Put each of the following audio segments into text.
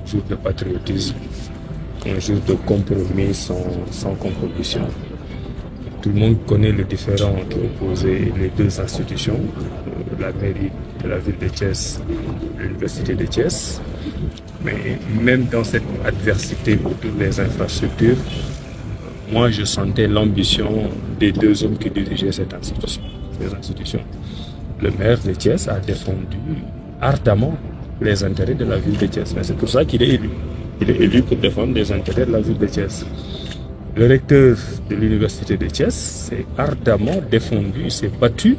jour de patriotisme, un jour de compromis sans compromission. Tout le monde connaît le différend qui opposait les deux institutions, la mairie de la ville de Thiès, l'université de Thiès. Mais même dans cette adversité autour des infrastructures, moi je sentais l'ambition des deux hommes qui dirigeaient ces institutions. Le maire de Thiès a défendu ardemment les intérêts de la ville de Thiès. Mais c'est pour ça qu'il est élu. Il est élu pour défendre les intérêts de la ville de Thiès. Le recteur de l'université de Thiès s'est ardemment défendu, s'est battu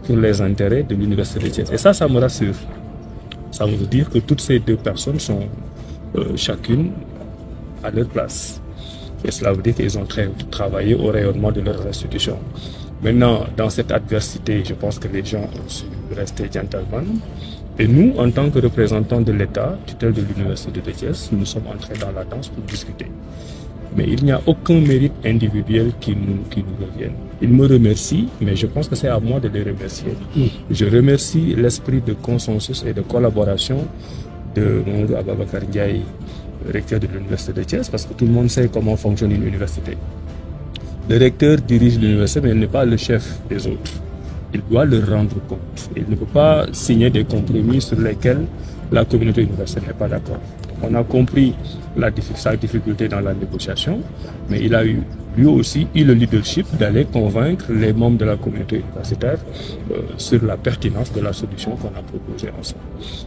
pour les intérêts de l'université de Thiès. Et ça me rassure. Ça veut dire que toutes ces deux personnes sont chacune à leur place. Et cela veut dire qu'ils ont travaillé au rayonnement de leurs institutions. Maintenant, dans cette adversité, je pense que les gens ont su rester gentlemen. Et nous, en tant que représentants de l'État, tutelle de l'université de Thiès, nous sommes entrés dans la danse pour discuter. Mais il n'y a aucun mérite individuel qui nous revienne. Ils me remercient, mais je pense que c'est à moi de les remercier. Je remercie l'esprit de consensus et de collaboration de Mamadou Ababacar Ndiaye, recteur de l'université de Thiès, parce que tout le monde sait comment fonctionne une université. Le recteur dirige l'université, mais il n'est pas le chef des autres. Il doit leur rendre compte. Il ne peut pas signer des compromis sur lesquels la communauté universitaire n'est pas d'accord. On a compris sa difficulté dans la négociation, mais il a lui aussi eu le leadership d'aller convaincre les membres de la communauté universitaire sur la pertinence de la solution qu'on a proposée ensemble.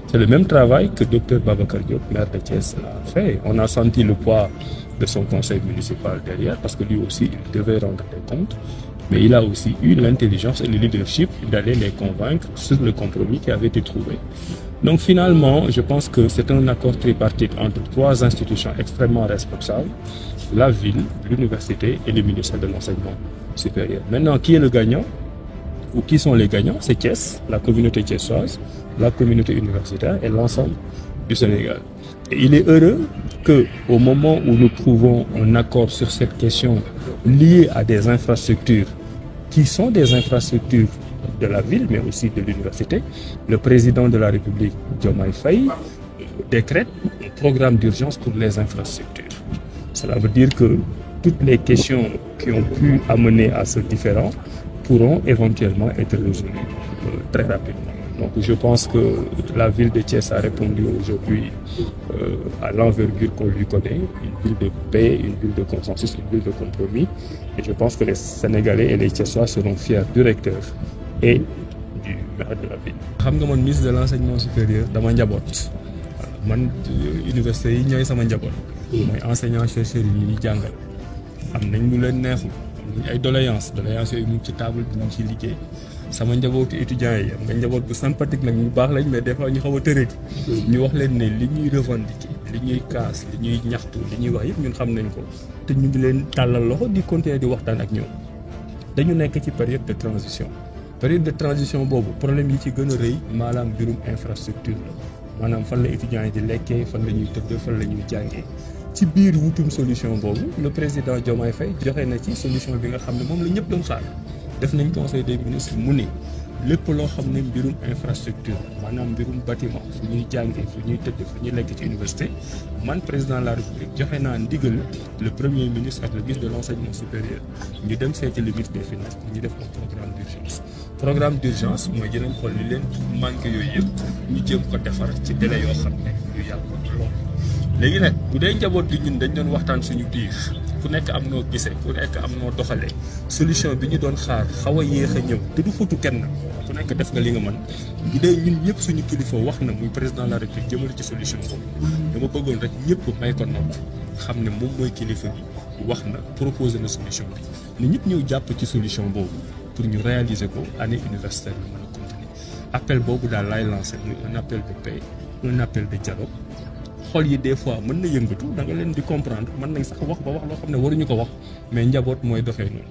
C'est le même travail que Dr Babacar Diop, maire de Thiès, a fait. On a senti le poids de son conseil municipal derrière, parce que lui aussi, il devait rendre des comptes, mais il a aussi eu l'intelligence et le leadership d'aller les convaincre sur le compromis qui avait été trouvé. Donc finalement, je pense que c'est un accord tripartite entre trois institutions extrêmement responsables, la ville, l'université et le ministère de l'enseignement supérieur. Maintenant, qui est le gagnant ou qui sont les gagnants? C'est Thiès, la communauté thiessoise, la communauté universitaire et l'ensemble du Sénégal. Et il est heureux qu'au moment où nous trouvons un accord sur cette question liée à des infrastructures qui sont des infrastructures de la ville, mais aussi de l'université, le président de la République, Diomaye Faye, décrète un programme d'urgence pour les infrastructures. Cela veut dire que toutes les questions qui ont pu amener à ce différend pourront éventuellement être résolues très rapidement. Donc je pense que la ville de Thiès a répondu aujourd'hui à l'envergure qu'on lui connaît, une ville de paix, une ville de consensus, une ville de compromis. Et je pense que les Sénégalais et les Thiessois seront fiers du recteur et du maire de la ville. xam nga man ministre de l'enseignement supérieur dama njaboot man université yi ñooy sama njaboot mooy enseignant chercheur yi jàngal am nañ lu leen neexul ay doléances yooyu mu ngi ci table bi ñu ngi ciy liggéey sama njabootu étudiants yi am nga njaboot bu sympathique nag ñu baax lañ, mais des fois ñu xaw a tërëti ñu wax leen ne li ñuy revendiquer li ñuy kaas li ñuy ñaxtu li ñuy wax yëpp ñun xam nañ ko te ñu ngi leen tàllal loxo di continuer di waxtaan ak ñoom. Dañu nekk ci période de transition boobu problème yi ci gën a rëy maanaam mbirum infrastructure la maanaam fan la étudiants yi di lekkee, fan la ñuy tëdd, fan la ñuy jàngee. ci biir wutum solution boobu le président Diomaye Faye joxe na ci solution bi nga xam ne moom la ñëpp doon xaar. Def nañ conseil des ministres mu ne lépp loo xam ne mbirum infrastructure maanaam mbirum bâtiment fu ñuy jàngee, fu ñuy tëdd, fu ñuy lekk ci université, man président de la République joxe naa ndigal le premier ministre ak le ministre de l'enseignement supérieur ñu dem seeti le ministre des finances pour ñu def un programme d'urgence. Programme d'urgence mooy dinañ xool li leen manqué yooyu yëpp ñu jéem ko defar ci délai yoo xam ne yu yàgg lool. Léegi nag bu dee njaboot gi ñun dañ doon waxtaan suñu biir ku nekk am noo gisee, ku nekk am noo doxalee, solution bi ñu doon xaar xaw a yéex a ñëw te du futu kenn ku nekk def nga li nga mën. Bu dee ñun ñëpp suñu kilifa wax na muy président de la République jëmale ci solution boobu dama bëggoon rek ñëpp may ko nopp xam ne moom mooy kilifa bi wax na proposé na solution bi ni ñëpp ñëw jàpp ci solution boobu pour ñu réaliser ko année universitaire bi mën a continuer. Appel boobu daal laay lancé muy un appel de paix, un appel de dialogue. Xol yi des fois mën na yëngatu da nga leen di comprendre mën nañ sax wax ba wax loo xam ne waruñu ko wax mais njaboot mooy doxee noonu.